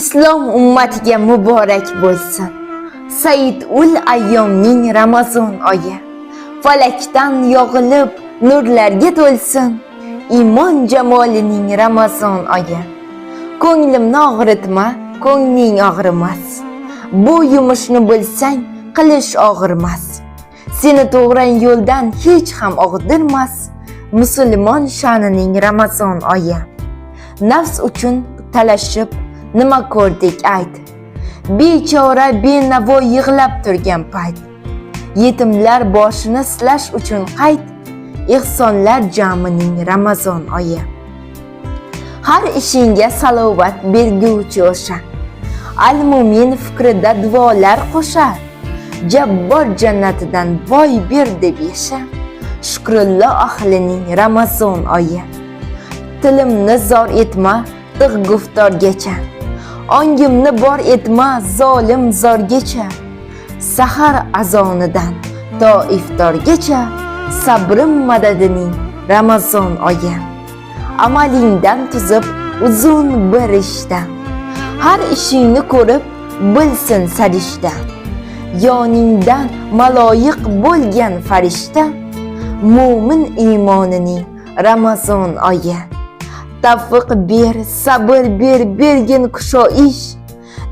Islom ummatiga muborak bo'lsin. Said ul ayyomning Ramazon oyi. Falakdan yog'ilib nurlarga to'lsin. Iymon jamolining Ramazon oyi. Ko'nglimni og'ritma, ko'ngling og'rimas. Bu yumushni bilsang, qilish og'irmas. Seni to'g'ri yo'ldan hech ham og'dirmas. Musulmon sha'nining Ramazon oyi. Nafs uchun talashib nima ko'rdik ayt. Bechora benavo yig'lab turgan payt. Yetimlar boshini silash uchun qayt. Ihsonlar jamining Ramazon oyi. Har ishingga salovat berguvchi o'sha. Al-Mu'min fikrida duolar qo'shar. Jabbor jannatidan boy ber deb yasha. Shukrulloh ahlining Ramazon oyi. Tilimni zor etma, tig' guftorgacha. Ongimni bor etma, zolim zorgacha. Sahar azonidan to iftorgacha sabrim madadining Ramazon oyi. Amalingdan tuzib uzun bir ishda. Har ishingni ko'rib bilsin sarishta. Yoningdan maloyiq bo'lgan farishta. Mo'min iymonining Ramazon oyi. Tavfiq ber, sabr ber, bergin kushoyish.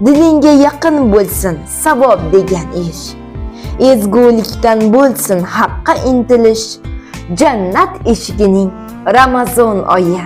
Dilingga yaqin bo'lsin savob degan ish. Ezgulikdan bo'lsin haqqa intilish. Jannat eshigining Ramazon oyi.